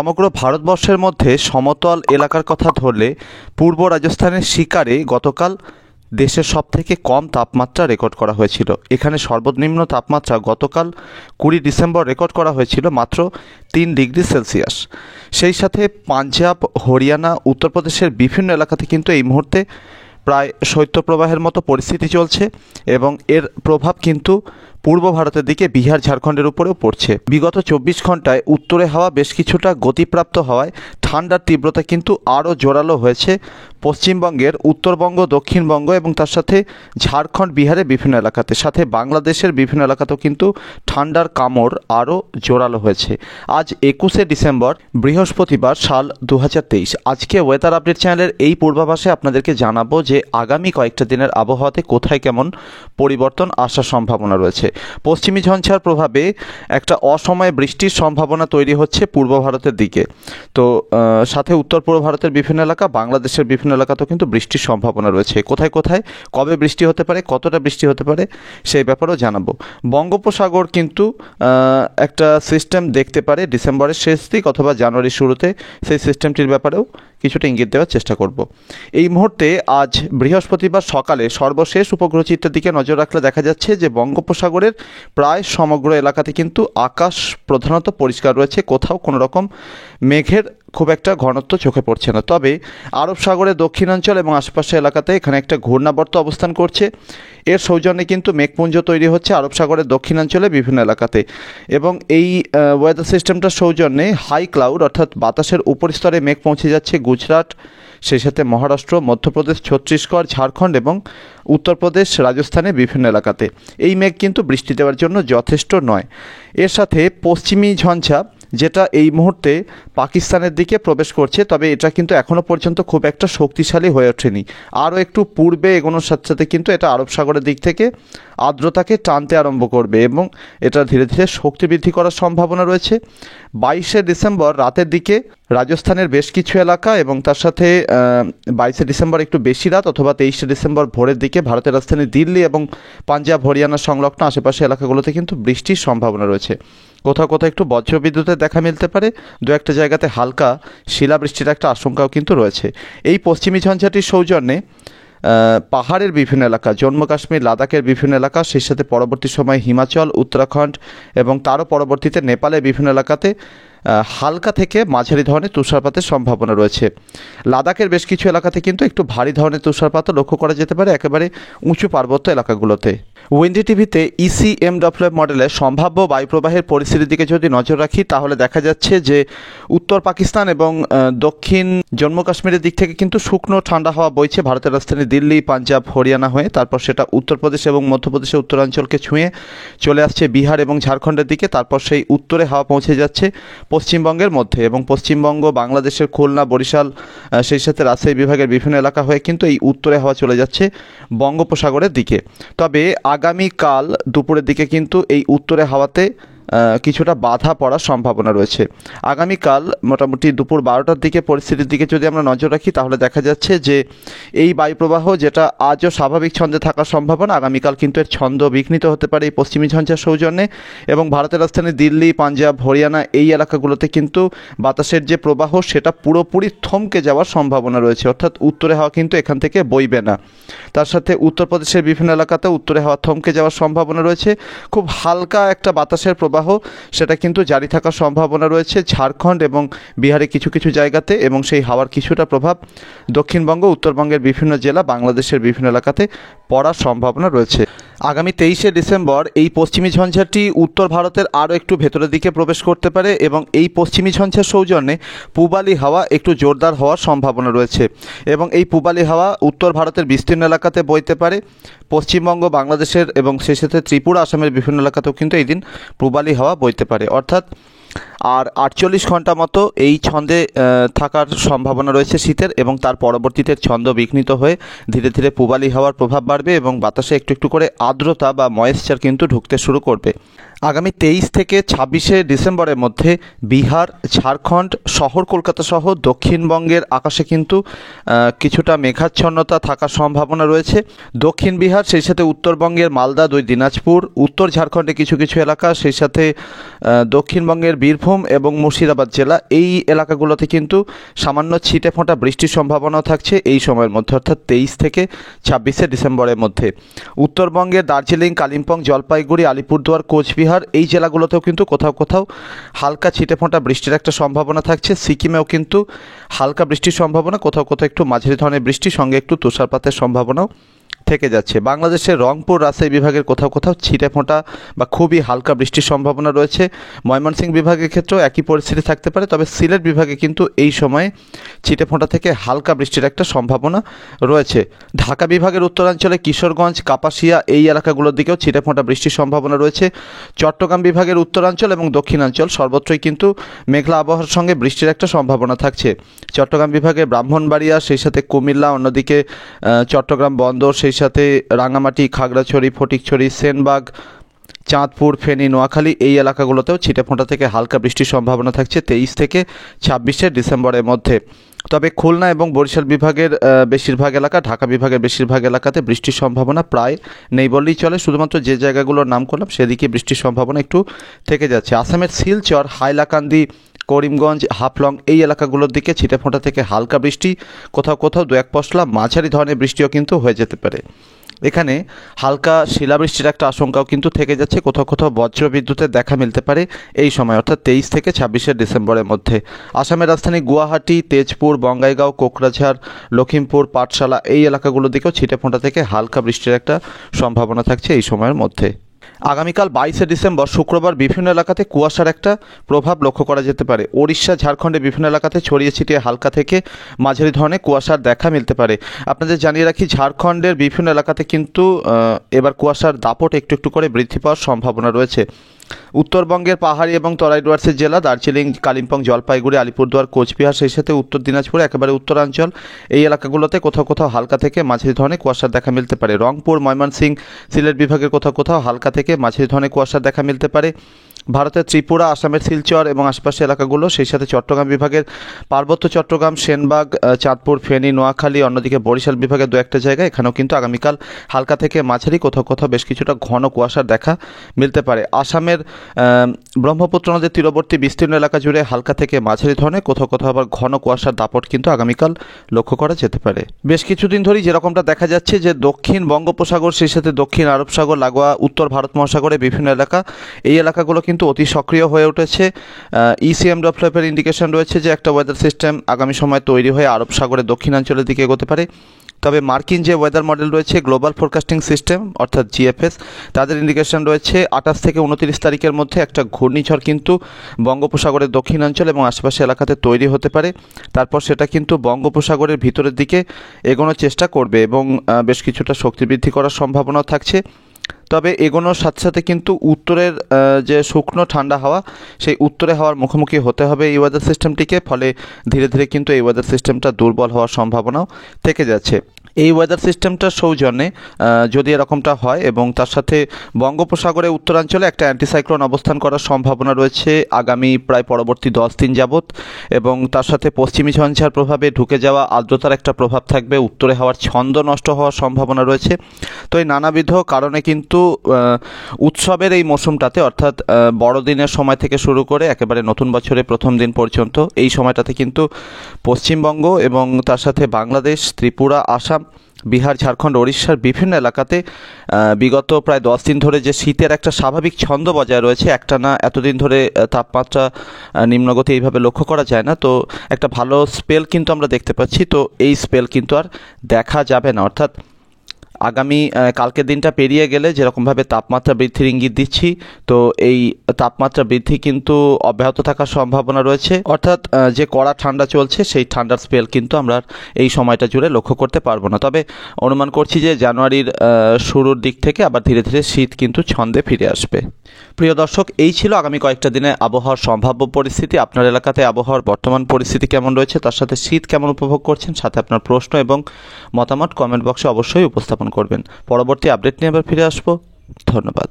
সমগ্র ভারতবর্ষের মধ্যে সমতল এলাকার কথা ধরলে পূর্ব রাজস্থানের শিকারে গতকাল দেশের সবথেকে কম তাপমাত্রা রেকর্ড করা হয়েছিল। এখানে সর্বনিম্ন তাপমাত্রা গতকাল 20 ডিসেম্বর রেকর্ড করা হয়েছিল মাত্র 3 ডিগ্রি সেলসিয়াস। সেই সাথে পাঞ্জাব, হরিয়ানা, উত্তরপ্রদেশের বিভিন্ন এলাকাতে কিন্তু এই মুহূর্তে প্রায় শৈত্যপ্রবাহের মতো পরিস্থিতি চলছে এবং এর প্রভাব কিন্তু পূর্ব ভারতের দিকে বিহার, ঝাড়খণ্ডের উপরেও পড়ছে। বিগত 24 ঘন্টায় উত্তরে হাওয়া বেশ কিছুটা গতিপ্রাপ্ত হওয়ায় ঠান্ডার তীব্রতা কিন্তু আরও জোরালো হয়েছে পশ্চিমবঙ্গের উত্তরবঙ্গ, দক্ষিণবঙ্গ এবং তার সাথে ঝাড়খণ্ড, বিহারের বিভিন্ন এলাকাতে, সাথে বাংলাদেশের বিভিন্ন এলাকাতেও কিন্তু ঠান্ডার কামড় আরও জোরালো হয়েছে। আজ 21শে ডিসেম্বর, বৃহস্পতিবার, সাল 2023। আজকে ওয়েদার আপডেট চ্যানেলের এই পূর্বাভাসে আপনাদেরকে জানাবো যে আগামী কয়েকটা দিনের আবহাওয়াতে কোথায় কেমন পরিবর্তন আসার সম্ভাবনা রয়েছে। পশ্চিমী ঝঞ্ঝার প্রভাবে একটা অসময়ে বৃষ্টির সম্ভাবনা তৈরি হচ্ছে পূর্ব ভারতের দিকে। তো সাথে উত্তর পূর্ব ভারতের বিভিন্ন এলাকা, বাংলাদেশের বিভিন্ন এলাকাতেও কিন্তু বৃষ্টির সম্ভাবনা রয়েছে। কোথায় কোথায় কবে বৃষ্টি হতে পারে, কতটা বৃষ্টি হতে পারে সেই ব্যাপারেও জানাবো। বঙ্গোপসাগর কিন্তু একটা সিস্টেম দেখতে পারে ডিসেম্বরের শেষ দিক অথবা জানুয়ারির শুরুতে, সেই সিস্টেমটির ব্যাপারেও কিছুটা ইঙ্গিত দেওয়ার চেষ্টা করব। এই মুহূর্তে আজ বৃহস্পতিবার সকালে সর্বশেষ উপগ্রহ চিত্রের দিকে নজর রাখলে দেখা যাচ্ছে যে বঙ্গোপসাগরের প্রায় সমগ্র এলাকাতে কিন্তু আকাশ প্রধানত পরিষ্কার রয়েছে, কোথাও কোনো রকম মেঘের খুব একটা ঘনত্ব চোখে পড়ছে না। তবে আরব সাগরের দক্ষিণাঞ্চল এবং আশেপাশের এলাকাতে এখানে একটা ঘূর্ণাবর্ত অবস্থান করছে। এর সৌজন্যে কিন্তু মেঘপুঞ্জ তৈরি হচ্ছে আরব সাগরের দক্ষিণাঞ্চলে বিভিন্ন এলাকাতে, এবং এই ওয়েদার সিস্টেমটার সৌজন্যে হাই ক্লাউড অর্থাৎ বাতাসের উপরস্তরে মেঘ পৌঁছে যাচ্ছে গুজরাট, সেই সাথে মহারাষ্ট্র, মধ্যপ্রদেশ, ছত্তিশগড়, ঝাড়খণ্ড এবং উত্তরপ্রদেশ, রাজস্থানের বিভিন্ন এলাকাতে। এই মেঘ কিন্তু বৃষ্টি দেওয়ার জন্য যথেষ্ট নয়। এর সাথে পশ্চিমী ঝঞ্ঝা যেটা এই মুহূর্তে পাকিস্তানের দিকে প্রবেশ করছে, তবে এটা কিন্তু এখনও পর্যন্ত খুব একটা শক্তিশালী হয়ে ওঠেনি। আরও একটু পূর্বে এগোনোর সাথে সাথে কিন্তু এটা আরব সাগরের দিক থেকে আর্দ্রতাকে টানতে আরম্ভ করবে এবং এটা ধীরে ধীরে শক্তি বৃদ্ধি করার সম্ভাবনা রয়েছে। 22শে ডিসেম্বর রাতের দিকে রাজস্থানের বেশ কিছু এলাকা এবং তার সাথে 22শে ডিসেম্বর একটু বেশি রাত অথবা 23শে ডিসেম্বর ভোরের দিকে ভারতের রাজধানী দিল্লি এবং পাঞ্জাব, হরিয়ানা সংলগ্ন আশেপাশে এলাকাগুলোতে কিন্তু বৃষ্টির সম্ভাবনা রয়েছে। কোথাও কোথাও একটু বজ্রবিদ্যুতের দেখা মিলতে পারে, দু একটা জায়গাতে হালকা শিলাবৃষ্টির একটা আশঙ্কাও কিন্তু রয়েছে। এই পশ্চিমী ঝঞ্ঝাটির সৌজন্যে পাহাড়ের বিভিন্ন এলাকা, জম্মু কাশ্মীর, লাদাখের বিভিন্ন এলাকা, সেই সাথে পরবর্তী সময় হিমাচল, উত্তরাখণ্ড এবং তারও পরবর্তীতে নেপালের বিভিন্ন এলাকাতে হালকা থেকে মাঝারি ধরনের তুষারপাতের সম্ভাবনা রয়েছে। লাদাখের বেশ কিছু এলাকাতে কিন্তু একটু ভারী ধরনের তুষারপাতও লক্ষ্য করা যেতে পারে একেবারে উঁচু পার্বত্য এলাকাগুলোতে। উইন্ডি টিভিতে ECMWF মডেলের সম্ভাব্য বায়ুপ্রবাহের পরিস্থিতির দিকে যদি নজর রাখি তাহলে দেখা যাচ্ছে যে উত্তর পাকিস্তান এবং দক্ষিণ জম্মু কাশ্মীরের দিক থেকে কিন্তু শুকনো ঠান্ডা হাওয়া বইছে ভারতের রাজধানী দিল্লি, পাঞ্জাব, হরিয়ানা হয়ে, তারপর সেটা উত্তরপ্রদেশ এবং মধ্যপ্রদেশের উত্তরাঞ্চলকে ছুঁয়ে চলে আসছে বিহার এবং ঝাড়খণ্ডের দিকে, তারপর সেই উত্তরে হাওয়া পৌঁছে যাচ্ছে পশ্চিমবঙ্গের মধ্যে এবং পশ্চিমবঙ্গ, বাংলাদেশের খুলনা, বরিশাল, সেই সাথে রাজশাহী বিভাগের বিভিন্ন এলাকা হয়ে কিন্তু এই উত্তরে হাওয়া চলে যাচ্ছে বঙ্গোপসাগরের দিকে। তবে আগামীকাল দুপুরের দিকে কিন্তু এই উত্তরে হাওয়াতে কিছুটা বাধা পড়ার সম্ভাবনা রয়েছে। আগামীকাল মোটামুটি দুপুর 12টার দিকে পরিস্থিতির দিকে যদি আমরা নজর রাখি তাহলে দেখা যাচ্ছে যে এই বায়ুপ্রবাহ যেটা আজও স্বাভাবিক ছন্দে থাকার সম্ভাবনা, আগামীকাল কিন্তু এর ছন্দ বিঘ্নিত হতে পারে এই পশ্চিমী ঝঞ্ঝার সৌজন্যে, এবং ভারতের রাজধানী দিল্লি, পাঞ্জাব, হরিয়ানা এই এলাকাগুলোতে কিন্তু বাতাসের যে প্রবাহ সেটা পুরোপুরি থমকে যাওয়ার সম্ভাবনা রয়েছে, অর্থাৎ উত্তরে হাওয়া কিন্তু এখান থেকে বইবে না। তার সাথে উত্তরপ্রদেশের বিভিন্ন এলাকাতে উত্তরে হাওয়া থমকে যাওয়ার সম্ভাবনা রয়েছে। খুব হালকা একটা বাতাসের প্রবাহ সেটা কিন্তু জারি থাকার সম্ভাবনা রয়েছে ঝাড়খণ্ড এবং বিহারে কিছু কিছু জায়গাতে, এবং সেই হাওয়ার কিছুটা প্রভাব দক্ষিণবঙ্গ, উত্তরবঙ্গের বিভিন্ন জেলা, বাংলাদেশের বিভিন্ন এলাকাতে পড়ার সম্ভাবনা রয়েছে। আগামী 23শে ডিসেম্বর এই পশ্চিমী ঝঞ্ঝাটি উত্তর ভারতের আরও একটু ভেতরের দিকে প্রবেশ করতে পারে এবং এই পশ্চিমী ঝঞ্ঝার সৌজন্যে পূবালি হাওয়া একটু জোরদার হওয়ার সম্ভাবনা রয়েছে এবং এই পূবালি হাওয়া উত্তর ভারতের বিস্তীর্ণ এলাকাতে বইতে পারে। পশ্চিমবঙ্গ, বাংলাদেশের এবং সেই সাথে ত্রিপুরা, আসামের বিভিন্ন এলাকাতেও কিন্তু এই দিন পূবালি হাওয়া বইতে পারে, অর্থাৎ আর 48 ঘন্টা মতো এই ছন্দে থাকার সম্ভাবনা রয়েছে শীতের, এবং তার পরবর্তীতে ছন্দ বিঘ্নিত হয়ে ধীরে ধীরে পূবালি হাওয়ার প্রভাব বাড়বে এবং বাতাসে একটু একটু করে আর্দ্রতা বা ময়েশ্চার কিন্তু ঢুকতে শুরু করবে। আগামী 23 থেকে 26শে ডিসেম্বরের মধ্যে বিহার, ঝাড়খণ্ড, শহর কলকাতা সহ দক্ষিণবঙ্গের আকাশে কিন্তু কিছুটা মেঘাচ্ছন্নতা থাকার সম্ভাবনা রয়েছে। দক্ষিণ বিহার, সেই সাথে উত্তরবঙ্গের মালদা, 2 দিনাজপুর, উত্তর ঝাড়খণ্ডে কিছু কিছু এলাকা, সেই সাথে দক্ষিণবঙ্গের বীরভূম বীরভূম এবং মুর্শিদাবাদ জেলা এই এলাকাগুলোতে কিন্তু সামান্য ছিটে ফোঁটা বৃষ্টির সম্ভাবনাও থাকছে এই সময়ের মধ্যে, অর্থাৎ 23 থেকে 26শে ডিসেম্বরের মধ্যে। উত্তরবঙ্গের দার্জিলিং, কালিম্পং, জলপাইগুড়ি, আলিপুরদুয়ার, কোচবিহার এই জেলাগুলোতেও কিন্তু কোথাও কোথাও হালকা ছিটে ফোঁটা বৃষ্টির একটা সম্ভাবনা থাকছে। সিকিমেও কিন্তু হালকা বৃষ্টির সম্ভাবনা, কোথাও কোথাও একটু মাঝারি ধরনের বৃষ্টির সঙ্গে একটু তুষারপাতের সম্ভাবনাও থেকে যাচ্ছে। বাংলাদেশের রংপুর, রাজশাহী বিভাগের কোথাও কোথাও ছিটে ফোঁটা বা খুবই হালকা বৃষ্টির সম্ভাবনা রয়েছে। ময়মনসিংহ বিভাগের ক্ষেত্রেও একই পরিস্থিতি থাকতে পারে, তবে সিলেট বিভাগে কিন্তু এই সময়ে ছিটে ফোঁটা থেকে হালকা বৃষ্টির একটা সম্ভাবনা রয়েছে। ঢাকা বিভাগের উত্তরাঞ্চলে কিশোরগঞ্জ, কাপাসিয়া এই এলাকাগুলোর দিকেও ছিটে ফোঁটা বৃষ্টির সম্ভাবনা রয়েছে। চট্টগ্রাম বিভাগের উত্তরাঞ্চল এবং দক্ষিণাঞ্চল সর্বত্রই কিন্তু মেঘলা আবহাওয়ার সঙ্গে বৃষ্টির একটা সম্ভাবনা থাকছে। চট্টগ্রাম বিভাগের ব্রাহ্মণবাড়িয়া, সেই সাথে কুমিল্লা, অন্যদিকে চট্টগ্রাম বন্দর, সেই সাথে রাঙামাটি, খাগড়াছড়ি, ফটিকছড়ি, সেনবাগ, চাঁদপুর, ফেনী, নোয়াখালী এই এলাকাগুলোতেও ছিটেফোঁটা থেকে হালকা বৃষ্টির সম্ভাবনা থাকছে 23 থেকে 26শে ডিসেম্বরের মধ্যে। তবে খুলনা এবং বরিশাল বিভাগের বেশিরভাগ এলাকা, ঢাকা বিভাগের বেশিরভাগ এলাকাতে বৃষ্টির সম্ভাবনা প্রায় নেই বললেই চলে। শুধুমাত্র যে জায়গাগুলোর নাম করলাম সেদিকে বৃষ্টির সম্ভাবনা একটু থেকে যাচ্ছে। আসামের শিলচর, হাইলাকান্দি, করিমগঞ্জ, হাফলং এই এলাকাগুলোর দিকে ছিটেফোঁটা থেকে হালকা বৃষ্টি, কোথাও কোথাও দু এক পশলা মাঝারি ধরনের বৃষ্টিও কিন্তু হয়ে যেতে পারে। এখানে হালকা শিলাবৃষ্টির একটা আশঙ্কাও কিন্তু থেকে যাচ্ছে, কোথাও কোথাও বজ্র বিদ্যুতের দেখা মিলতে পারে এই সময়, অর্থাৎ 23 থেকে 26শে ডিসেম্বরের মধ্যে। আসামের রাজধানী গুয়াহাটি, তেজপুর, বঙ্গাইগাঁও, কোকরাঝাড়, লখিমপুর, পাঠশালা এই এলাকাগুলোর দিকেও ছিটেফোঁটা থেকে হালকা বৃষ্টির একটা সম্ভাবনা থাকছে এই সময়ের মধ্যে। আগামীকাল 22শে ডিসেম্বর শুক্রবার বিভিন্ন এলাকাতে কুয়াশার একটা প্রভাব লক্ষ্য করা যেতে পারে। ওড়িশা, ঝাড়খণ্ডের বিভিন্ন এলাকাতে ছড়িয়ে ছিটিয়ে হালকা থেকে মাঝারি ধরনের কুয়াশার দেখা মিলতে পারে। আপনাদের জানিয়ে রাখি, ঝাড়খণ্ডের বিভিন্ন এলাকাতে কিন্তু এবার কুয়াশার দাপট একটু একটু করে বৃদ্ধি পাওয়ার সম্ভাবনা রয়েছে। উত্তরবঙ্গের পাহাড়ি এবং তরাই ডুয়ার্সের জেলা দার্জিলিং, কালিম্পং, জলপাইগুড়ি, আলিপুরদুয়ার, কোচবিহার, সেই সাথে উত্তর দিনাজপুর একেবারে উত্তরাঞ্চল এই এলাকাগুলোতে কোথাও কোথাও হালকা থেকে মাঝারি ধরনের কুয়াশার দেখা মিলতে পারে। রংপুর, ময়মনসিংহ, সিলেট বিভাগের কোথাও কোথাও হালকা থেকে মাঝারি ধরনের কুয়াশার দেখা মিলতে পারে। ভারতের ত্রিপুরা, আসামের শিলচর এবং আশপাশের এলাকাগুলো, সেই সাথে চট্টগ্রাম বিভাগের পার্বত্য চট্টগ্রাম, সেনবাগ, চাঁদপুর, ফেনী, নোয়াখালী, অন্যদিকে বরিশাল বিভাগের দু একটা জায়গায় এখানেও কিন্তু আগামীকাল হালকা থেকে মাঝারি, কোথাও কোথাও বেশ কিছুটা ঘন কুয়াশার দেখা মিলতে পারে। আসামের ব্রহ্মপুত্র নদের তীরবর্তী বিস্তীর্ণ এলাকা জুড়ে হালকা থেকে মাঝারি ধরনের, কোথাও কোথাও আবার ঘন কুয়াশার দাপট কিন্তু আগামীকাল লক্ষ্য করা যেতে পারে। বেশ কিছুদিন ধরেই যেরকমটা দেখা যাচ্ছে যে দক্ষিণ বঙ্গোপসাগর, সেই সাথে দক্ষিণ আরব সাগর লাগোয়া উত্তর ভারত মহাসাগরের বিভিন্ন এলাকা, এই এলাকাগুলো কিন্তু অতি সক্রিয় হয়ে উঠেছে। ইসিএমডব্লিউএফ ইন্ডিকেশন রয়েছে যে একটা ওয়েদার সিস্টেম আগামী সময় তৈরি হয়ে আরব সাগরের দক্ষিণাঞ্চলের দিকে এগোতে পারে। তবে মার্কিন যে ওয়েদার মডেল রয়েছে, গ্লোবাল ফোরকাস্টিং সিস্টেম অর্থাৎ জিএফএস, তাদের ইন্ডিকেশন রয়েছে 28 থেকে 29 তারিখের মধ্যে একটা ঘূর্ণিঝড় কিন্তু বঙ্গোপসাগরের দক্ষিণাঞ্চল এবং আশেপাশে এলাকাতে তৈরি হতে পারে। তারপর সেটা কিন্তু বঙ্গোপসাগরের ভিতরের দিকে এগোনোর চেষ্টা করবে এবং বেশ কিছুটা শক্তি বৃদ্ধি করার সম্ভাবনাও থাকছে। তবে এগোনোর সাথে সাথে কিন্তু উত্তরের যে শুকনো ঠান্ডা হাওয়া, সেই উত্তরে হাওয়ার মুখোমুখি হতে হবে এই ওয়েদার সিস্টেমটিকে, ফলে ধীরে ধীরে কিন্তু এই ওয়েদার সিস্টেমটা দুর্বল হওয়ার সম্ভাবনাও থেকে যাচ্ছে। এই ওয়েদার সিস্টেমটার সৌজন্যে যদি এরকমটা হয় এবং তার সাথে বঙ্গোপসাগরের উত্তরাঞ্চলে একটা অ্যান্টিসাইক্লোন অবস্থান করার সম্ভাবনা রয়েছে আগামী প্রায় পরবর্তী 10 দিন যাবৎ, এবং তার সাথে পশ্চিমী ঝঞ্ঝার প্রভাবে ঢুকে যাওয়া আর্দ্রতার একটা প্রভাব থাকবে, উত্তরে হাওয়ার ছন্দ নষ্ট হওয়ার সম্ভাবনা রয়েছে। তো এই নানাবিধ কারণে কিন্তু উৎসবের এই মৌসুমটাতে, অর্থাৎ বড়দিনের সময় থেকে শুরু করে একেবারে নতুন বছরের প্রথম দিন পর্যন্ত এই সময়টাতে কিন্তু পশ্চিমবঙ্গ এবং তার সাথে বাংলাদেশ, ত্রিপুরা, আসাম, বিহার, ঝাড়খণ্ড, ওড়িশার বিভিন্ন এলাকাতে বিগত প্রায় 10 দিন ধরে যে শীতের একটা স্বাভাবিক ছন্দ বজায় রয়েছে, একটানা এতদিন ধরে তাপমাত্রা নিম্নগতি এইভাবে লক্ষ্য করা যায় না, তো একটা ভালো স্পেল কিন্তু আমরা দেখতে পাচ্ছি। তো এই স্পেল কিন্তু আর দেখা যাবে না, অর্থাৎ আগামী কালকের দিনটা পেরিয়ে গেলে যেরকমভাবে তাপমাত্রা বৃদ্ধির ইঙ্গিত দিচ্ছি, তো এই তাপমাত্রা বৃদ্ধি কিন্তু অব্যাহত থাকার সম্ভাবনা রয়েছে, অর্থাৎ যে কড়া ঠান্ডা চলছে সেই ঠান্ডার স্পেল কিন্তু আমরা এই সময়টা জুড়ে লক্ষ্য করতে পারবো না। তবে অনুমান করছি যে জানুয়ারির শুরুর দিক থেকে আবার ধীরে ধীরে শীত কিন্তু ছন্দে ফিরে আসবে। প্রিয় দর্শক, এই ছিল আগামী কয়েকটা দিনে আবহাওয়ার সম্ভাব্য পরিস্থিতি। আপনার এলাকাতে আবহাওয়ার বর্তমান পরিস্থিতি কেমন রয়েছে, তার সাথে শীত কেমন উপভোগ করছেন, সাথে আপনার প্রশ্ন এবং মতামত কমেন্ট বক্সে অবশ্যই উপস্থাপন করবেন। পরবর্তী আপডেট নিয়ে আবার ফিরে আসবো। ধন্যবাদ।